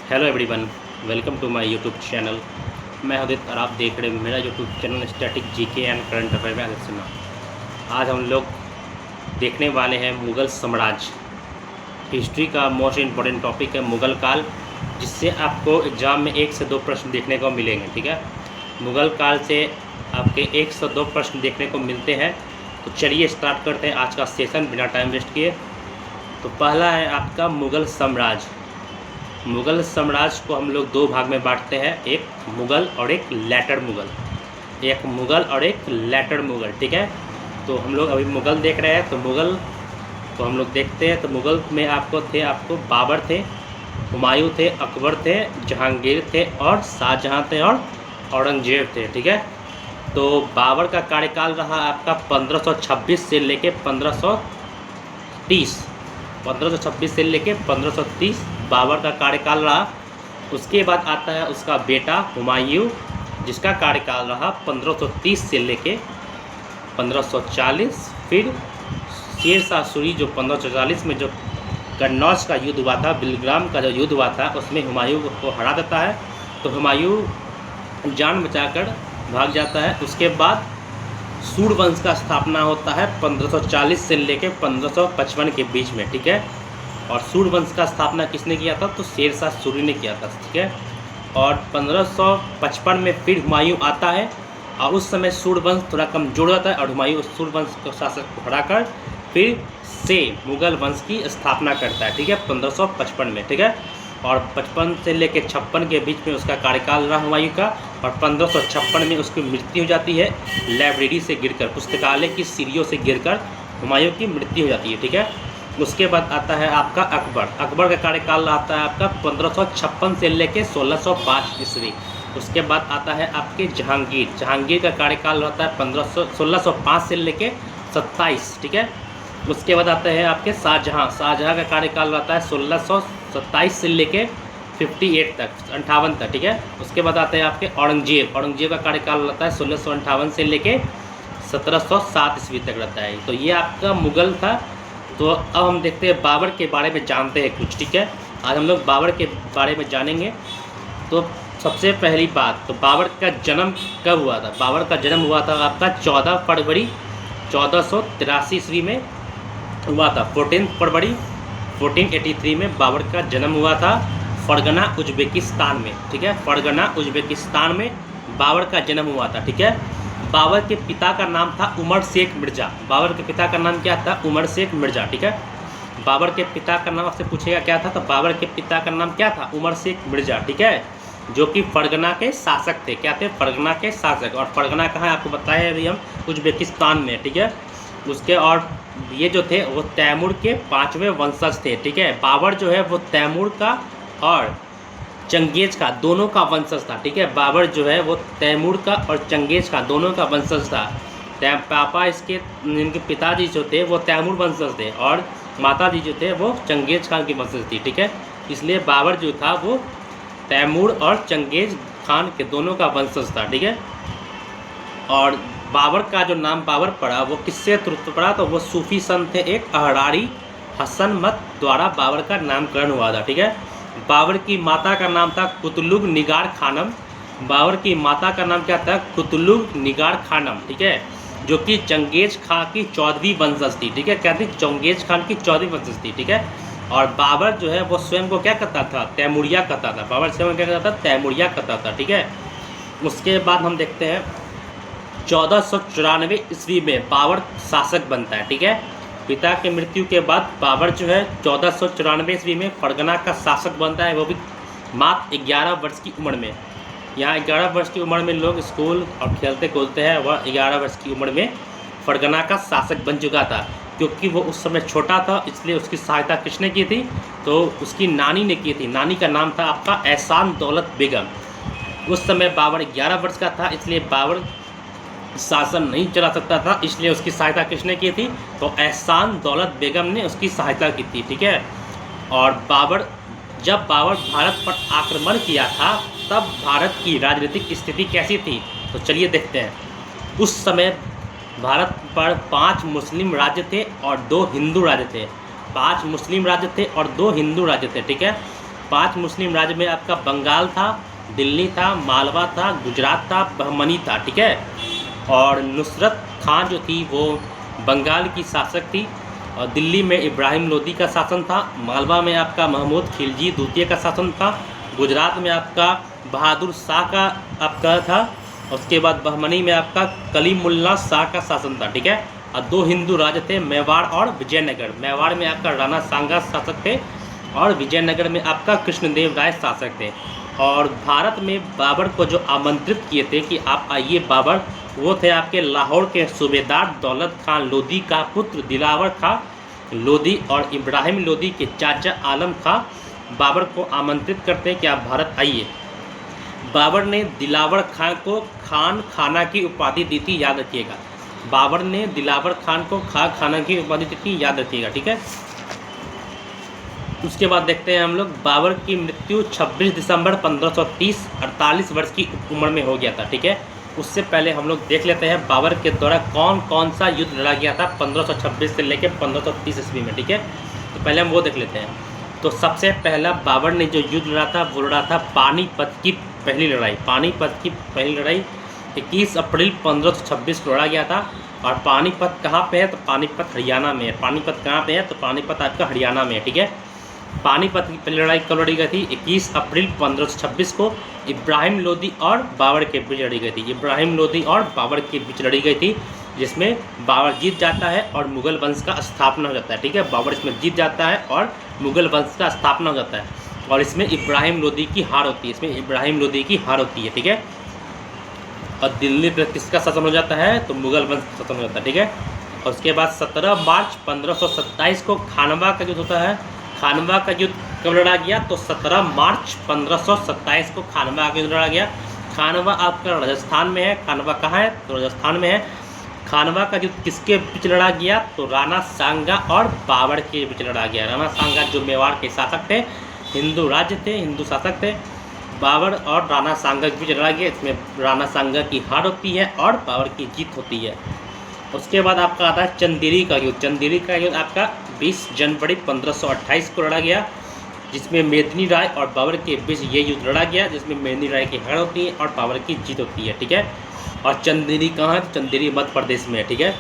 Hello everyone, welcome to my YouTube channel. मैं उदित और आप देख रहे हैं मेरा YouTube channel static GK and current affair में आदित्य सिन्हा। आज हम लोग देखने वाले हैं मुग़ल साम्राज्य। हिस्ट्री का मोस्ट इम्पोर्टेंट टॉपिक है मुग़ल काल, जिससे आपको एग्ज़ाम में 1 से 2 प्रश्न देखने को मिलेंगे। ठीक है, मुग़ल काल से आपके 1 से 2 प्रश्न देखने को मिलते हैं। तो चलिए स्टार्ट करते हैं आज का सेशन बिना टाइम वेस्ट किए। तो पहला है आपका मुग़ल साम्राज्य। मुग़ल साम्राज्य को हम लोग 2 भाग में बांटते हैं, एक मुग़ल और एक लेटर मुग़ल। एक मुग़ल और एक लेटर मुग़ल। ठीक है, तो हम लोग अभी मुग़ल देख रहे हैं। तो मुग़ल को हम लोग देखते हैं। तो मुग़ल में आपको बाबर थे, हुमायूं थे, अकबर थे, जहांगीर थे और शाहजहां थे और औरंगजेब थे। ठीक है, तो बाबर का कार्यकाल रहा आपका 1526 से लेके 1530। 1526 से लेके 1530 बाबर का कार्यकाल रहा। उसके बाद आता है उसका बेटा हुमायूं, जिसका कार्यकाल रहा 1530 से लेके 1540। फिर शेरशाह सूरी जो 1540 में जो कन्नौज का युद्ध हुआ था, बिलग्राम का जो युद्ध हुआ था, उसमें हुमायूं को हरा देता है। तो हुमायूं जान बचाकर भाग जाता है। उसके बाद सूरवंश का स्थापना होता है 1540 से लेकर 1555 के बीच में। ठीक है, और सूरवंश का स्थापना किसने किया था? तो शेरशाह सूरी ने किया था। ठीक है, और 1555 में फिर हुमायूं आता है और उस समय सूरवंश थोड़ा कमजोर होता है और हुमायूं उस सूरवंश को शासक को हराकर फिर से मुग़ल वंश की स्थापना करता है। ठीक है, 1555 में। ठीक है, और 55 से लेकर 56 के बीच में उसका कार्यकाल रहा हुमायूं का, और 1556 में उसकी मृत्यु हो जाती है लाइब्रेरी से गिरकर, पुस्तकालय की सीढ़ियों से गिरकर हुमायूं की मृत्यु हो जाती है। ठीक है, उसके बाद आता है आपका अकबर। अकबर का कार्यकाल रहता है आपका 1556 से लेकर 1605 ईस्वी। उसके बाद आता है आपके जहांगीर। जहांगीर का कार्यकाल रहता है 1605 से लेकर 27। ठीक है, उसके बाद आते हैं आपके शाहजहां। शाहजहां का कार्यकाल रहता है 1627 से लेके 58 तक, 58 तक। ठीक है, उसके बाद आते हैं आपके औरंगजेब। औरंगजेब का कार्यकाल रहता है 1658 से लेके 1707 ईस्वी तक रहता है। तो ये आपका मुग़ल था। तो अब हम देखते हैं बाबर के बारे में जानते हैं कुछ। ठीक है, आज हम लोग बाबर के बारे में जानेंगे। तो सबसे पहली बात, तो बाबर का जन्म कब हुआ था? बाबर का जन्म हुआ था आपका 14 फरवरी 1483 ईस्वी में हुआ था। 14 फरवरी 1483 में बाबर का जन्म हुआ था फरगना उज्बेकिस्तान में। ठीक है, फरगना उज्बेकिस्तान में बाबर का जन्म हुआ था। ठीक है, बाबर के पिता का नाम था उमर शेख मिर्ज़ा। बाबर के पिता का नाम क्या था? उमर शेख मिर्ज़ा। ठीक है, बाबर के पिता का नाम आपसे पूछेगा क्या था, तो बाबर के पिता का नाम क्या था? उमर शेख मिर्ज़ा। ठीक है, जो कि फरगना के शासक थे। क्या थे? फरगना के शासक। और फरगना कहाँ है आपको बताया अभी हम, उज्बेकिस्तान में। ठीक है, उसके और ये जो थे वो तैमूर के 5वें वंशज थे। ठीक है, बाबर जो है वो तैमूर का और चंगेज का दोनों का वंशज था। ठीक है, बाबर जो है वो तैमूर का और चंगेज का दोनों का वंशज था। पापा इसके, इनके पिताजी जो थे वो तैमूर वंशज थे और माताजी जो थे वो चंगेज खान की वंशज थी। ठीक है, इसलिए बाबर जो था वो तैमूर और चंगेज खान के दोनों का वंशज था। ठीक है, और बाबर का जो नाम बाबर पड़ा वो किससे तुरंत पड़ा? तो वो सूफी संत थे एक अहरारी हसन मत द्वारा बाबर का नामकरण हुआ था। ठीक है, बाबर की माता का नाम था कुतलुग निगार खानम। बाबर की माता का नाम क्या था? कुतलुग निगार खानम। ठीक है, जो कि चंगेज खान की 14वीं वंशज थी। ठीक है, क्या थी? चंगेज खान की 14वीं वंशज थी। ठीक है, और बाबर जो है वो स्वयं को क्या कहता था? तैमूरिया कहता था। बाबर स्वयं क्या कहता था? तैमूरिया कहता था। ठीक है, उसके बाद हम देखते हैं 1494 ईस्वी में बाबर शासक बनता है। ठीक है, पिता के मृत्यु के बाद बाबर जो है 1494 ईस्वी में फरगना का शासक बनता है, वो भी मात्र 11 वर्ष की उम्र में। यहाँ 11 वर्ष की उम्र में लोग स्कूल और खेलते कूदते हैं, वह 11 वर्ष की उम्र में फरगना का शासक बन चुका था। क्योंकि वो उस समय छोटा था, इसलिए उसकी सहायता किसने की थी? तो उसकी नानी ने की थी। नानी का नाम था आपका एहसान दौलत बेगम। उस समय बाबर 11 वर्ष का था, इसलिए बाबर शासन नहीं चला सकता था, इसलिए उसकी सहायता किसने की थी? तो एहसान दौलत बेगम ने उसकी सहायता की थी। ठीक है, और जब बाबर भारत पर आक्रमण किया था तब भारत की राजनीतिक स्थिति कैसी थी? तो चलिए देखते हैं। उस समय भारत पर 5 मुस्लिम राज्य थे और 2 हिंदू राज्य थे। 5 मुस्लिम राज्य थे और 2 हिंदू राज्य थे। ठीक है, 5 मुस्लिम राज्य में आपका बंगाल था, दिल्ली था, मालवा था, गुजरात था, बहमनी था, ठीक है। और नुसरत खान जो थी वो बंगाल की शासक थी, और दिल्ली में इब्राहिम लोदी का शासन था, मालवा में आपका महमूद खिलजी द्वितीय का शासन था, गुजरात में आपका बहादुर शाह का आपका था, उसके बाद बहमनी में आपका कलीमुल्ला शाह का शासन था, ठीक है। और 2 हिंदू राज्य थे, मेवाड़ और विजयनगर। मेवाड़ में आपका राणा सांगा शासक थे और विजयनगर में आपका कृष्णदेव राय शासक थे। और भारत में बाबर को जो आमंत्रित किए थे कि आप आइए बाबर, वो थे आपके लाहौर के सूबेदार दौलत खान लोदी का पुत्र दिलावर खां लोदी और इब्राहिम लोदी के चाचा आलम खां बाबर को आमंत्रित करते कि आप भारत आइए। बाबर ने दिलावर खां को खान खाना की उपाधि दी थी, याद रखिएगा। बाबर ने दिलावर खान को खान खाना की उपाधि दी थी, याद रखिएगा, ठीक है। उसके बाद देखते हैं हम लोग, बाबर की मृत्यु 26 दिसंबर 1530 48 वर्ष की उम्र में हो गया था, ठीक है। उससे पहले हम लोग देख लेते हैं बाबर के द्वारा कौन कौन सा युद्ध लड़ा गया था 1526 से लेकर 1530 ईस्वी में, ठीक है। तो पहले हम वो देख लेते हैं। तो सबसे पहला बाबर ने जो युद्ध लड़ा था वो लड़ा था पानीपत की पहली लड़ाई। पानीपत की पहली लड़ाई 21 अप्रैल 1526 को लड़ा गया था। और पानीपत कहाँ पे है? तो पानीपत हरियाणा में है। पानीपत कहाँ पे है? तो पानीपत आपका हरियाणा में है, ठीक है। पानीपत की पहली लड़ाई कब लड़ी गई थी? 21 अप्रैल 1526 को इब्राहिम लोदी और बाबर के बीच लड़ी गई थी। इब्राहिम लोदी और बाबर के बीच लड़ी गई थी, जिसमें बाबर जीत जाता है और मुगल वंश का स्थापना हो जाता है, ठीक है। बाबर इसमें जीत जाता है और मुगल वंश का स्थापना हो जाता है। और इसमें इब्राहिम लोदी की हार होती है, इसमें इब्राहिम लोदी की हार होती है, ठीक है। और दिल्ली पर किसका शासन हो जाता है? तो मुगल वंश का शासन हो जाता है, ठीक है। और उसके बाद 17 मार्च 1527 को खानवा का युद्ध होता है। खानवा का युद्ध कब लड़ा गया? तो 17 मार्च 1527 को खानवा का युद्ध लड़ा गया। खानवा आपका राजस्थान में है। खानवा कहाँ है? तो राजस्थान में है। खानवा का युद्ध किसके बीच लड़ा गया? तो राणा सांगा और बाबर के बीच लड़ा गया। राणा सांगा जो मेवाड़ के शासक थे, हिंदू राज्य थे, हिंदू शासक थे। बाबर और राणा सांगा के बीच लड़ा गया। इसमें राणा सांगा की हार होती है और बाबर की जीत होती है। उसके बाद आपका आता है चंदेरी का युद्ध। चंदेरी का युद्ध आपका 20 जनवरी 1528 को लड़ा गया, जिसमें मेदिनी राय और बाबर के बीच ये युद्ध लड़ा गया, जिसमें मेदिनी राय की हार होती है और बाबर की जीत होती है, ठीक है। और चंदेरी कहाँ है? चंदेरी मध्य प्रदेश में है, ठीक है।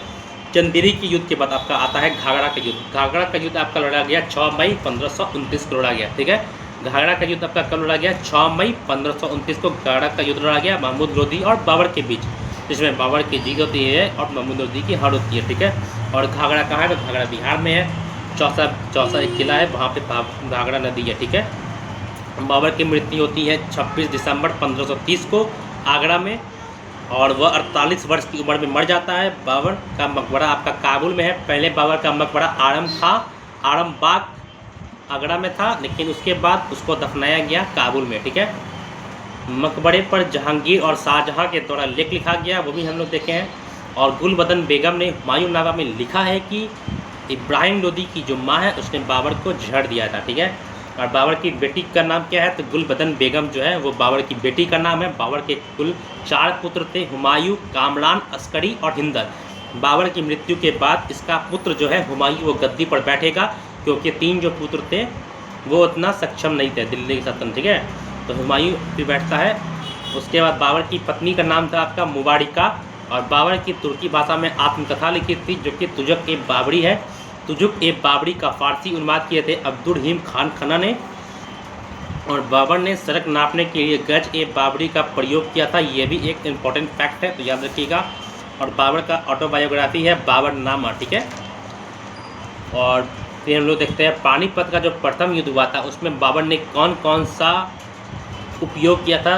चंदेरी के युद्ध के बाद आपका आता है घाघरा का युद्ध। घाघरा का युद्ध आपका लड़ा गया 6 मई 1529 को लड़ा गया, ठीक है। घाघरा का युद्ध आपका कब लड़ा गया? 6 मई 1529 को घाघरा का युद्ध लड़ा गया महमूद लोदी और बाबर के बीच, जिसमें बाबर की जीत होती है और महमूद लोदी की हार होती है, ठीक है। और घाघरा कहाँ है? तो घाघरा बिहार में है। चौसा एक किला है, वहाँ पे घाघरा नदी है, ठीक है। बाबर की मृत्यु होती है 26 दिसंबर 1530 को आगरा में, और वह 48 वर्ष की उम्र में मर जाता है। बाबर का मकबरा आपका काबुल में है। पहले बाबर का मकबरा आरामबाग आगरा में था, लेकिन उसके बाद उसको दफनाया गया काबुल में, ठीक है। मकबरे पर जहांगीर और शाहजहां के द्वारा लेख लिखा गया, वो भी हम लोग देखे हैं। और गुलबदन बेगम ने हुमायूंनामा में लिखा है कि इब्राहिम लोदी की जो माँ है उसने बाबर को झड़ दिया था, ठीक है। और बाबर की बेटी का नाम क्या है? तो गुलबदन बेगम जो है वो बाबर की बेटी का नाम है। बाबर के कुल 4 पुत्र थे, हुमायूं, कामरान, अस्करी और हिंदल। बाबर की मृत्यु के बाद इसका पुत्र जो है हुमायूं वो गद्दी पर बैठेगा, क्योंकि 3 जो पुत्र थे वो उतना सक्षम नहीं थे दिल्ली के शासन, ठीक है। तो हुमायूं फिर बैठता है। उसके बाद बाबर की पत्नी का नाम था आपका मुबारिका, और बाबर की तुर्की भाषा में आत्मकथा लिखी थी जो कि तुजुक ए बाबरी है। तुजुक ए बाबरी का फारसी अनुवाद किए थे अब्दुल-रहीम खान खन्ना ने। और बाबर ने सड़क नापने के लिए गज ए बाबरी का प्रयोग किया था, ये भी एक इम्पॉर्टेंट फैक्ट है, तो याद रखिएगा। और बाबर का ऑटोबायोग्राफी है बाबरनामा, ठीक है। और फिर हम लोग देखते हैं पानीपत का जो प्रथम युद्ध हुआ था उसमें बाबर ने कौन कौन सा उपयोग किया था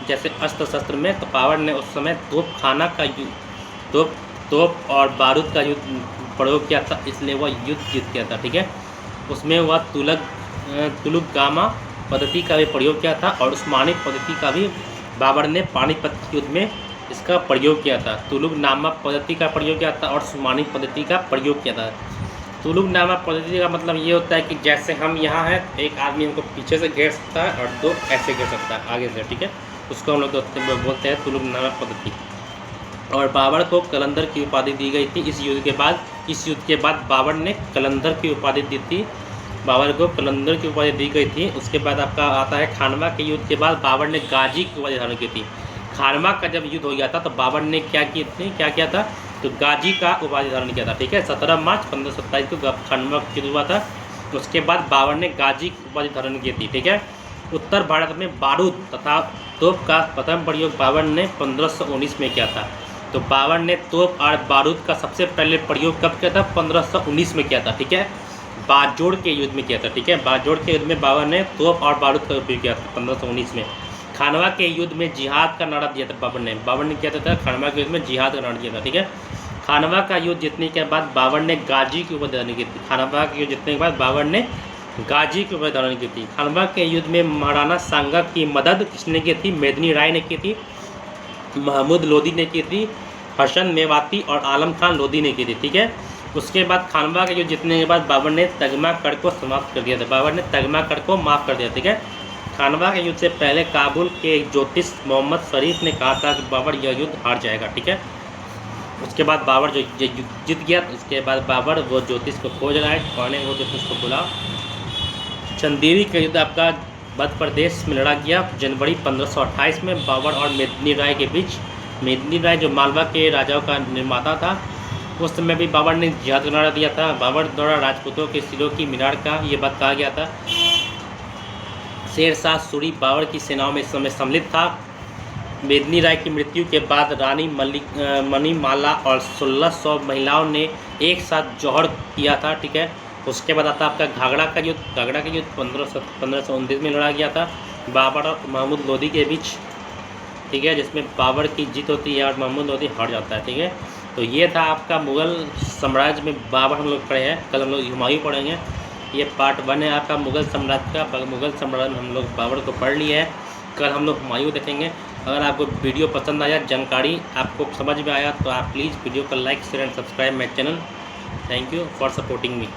जैसे अस्त्र शस्त्र में। तो बाबर ने उस समय तोपखाना का तोप और बारूद का युद्ध प्रयोग किया था, इसलिए वह युद्ध जीत गया था, ठीक है। उसमें वह तुलुगामा पद्धति का भी प्रयोग किया था, और उस्मानी पद्धति का भी बाबर ने पानीपत युद्ध में इसका प्रयोग किया था। तुलुगनामा पद्धति का प्रयोग किया था और उस्मानी पद्धति का प्रयोग किया था। तुलुगनामा पद्धति का मतलब ये होता है कि जैसे हम यहाँ हैं, एक आदमी हमको पीछे से घेर सकता है और 2 ऐसे घेर सकता है आगे से, ठीक है। उसको हम लोग बोलते हैं तुलुगनामा पद्धति। और बाबर को कलंदर की उपाधि दी गई थी इस युद्ध के बाद। इस युद्ध के बाद बाबर ने कलंदर की उपाधि दी थी बाबर को कलंदर की उपाधि दी गई थी। उसके बाद आपका आता है खानवा के युद्ध के बाद बाबर ने गाजी की उपाधि धारण की थी। खानवा का जब युद्ध हो गया था तो बाबर ने क्या किया था, तो गाजी का उपाधि धारण किया था। ठीक है, 17 मार्च 1527 को खानवा युद्ध हुआ था। उसके बाद बाबर ने गाजी की उपाधि धारण की थी। ठीक है, उत्तर भारत में बारूद तथा तोप का प्रथम प्रयोग बाबर ने 1519 में किया था। तो बाबर ने तोप और बारूद का सबसे पहले प्रयोग कब किया था, 1519 में किया था। ठीक है, बाजोड़ के युद्ध में किया था। ठीक है, बाजोड़ के युद्ध में बाबर ने तोप और बारूद का उपयोग किया था 1519 में। खानवा के युद्ध में जिहाद का नारा दिया था बाबर ने किया था खानवा के युद्ध में जिहाद का नारा दिया था। ठीक है, खानवा का युद्ध जीतने के बाद बाबर ने गाजी की उपाधि धारण की थी। खानवा के युद्ध जीतने के बाद बाबर ने गाजी की उपाधि धारण की थी। खानवा के युद्ध में महाराणा सांगा की मदद किसने की थी, मेदिनी राय ने की थी, महमूद लोदी ने की थी, हसन मेवाती और आलम खान लोदी ने की थी। ठीक है, उसके बाद खानवा के युद्ध जीतने के बाद बाबर ने तगमाकड़ को समाप्त कर दिया था। बाबर ने तगमाकड़ को माफ़ कर दिया। ठीक है, खानवा के युद्ध से पहले काबुल के एक ज्योतिष मोहम्मद शरीफ ने कहा था कि बाबर यह युद्ध हार जाएगा। ठीक है, उसके बाद बाबर जो जीत गया, उसके बाद बाबर वो ज्योतिष को खोज रहा है, कौन है वो ज्योतिष को बुला। चंदेरी का युद्ध आपका मध्य प्रदेश में लड़ा गया जनवरी 1528 में बाबर और मेदिनी राय के बीच। मेदिनी राय जो मालवा के राजाओं का निर्माता था, उस समय भी बाबर ने जिहाद का नारा दिया था। बाबर द्वारा राजपूतों के सिरों की मीनार का ये बात कहा गया था। शेरशाह सूरी बाबर की सेनाओं में इस समय सम्मिलित था। मेदिनी राय की मृत्यु के बाद रानी मणिमाला और 1600 महिलाओं ने एक साथ जौहर किया था। ठीक है, उसके बाद आता आपका घाघरा का युद्ध। घाघरा का युद्ध 1529 में लड़ा गया था बाबर और महमूद लोदी के बीच। ठीक है, जिसमें बाबर की जीत होती है और महमूद लोदी हार जाता है। ठीक है, तो ये था आपका मुग़ल साम्राज्य में बाबर हम लोग पढ़े हैं। कल हम लोग हुमायूं पढ़ेंगे। ये पार्ट 1 है आपका मुग़ल साम्राज्य का। मुग़ल साम्राज्य में हम लोग बाबर को पढ़ लिए है। कल हम लोग हुमायूं देखेंगे। अगर आपको वीडियो पसंद आया, जानकारी आपको समझ में आया, तो आप प्लीज़ वीडियो को like share and subscribe my channel. Thank you for supporting me.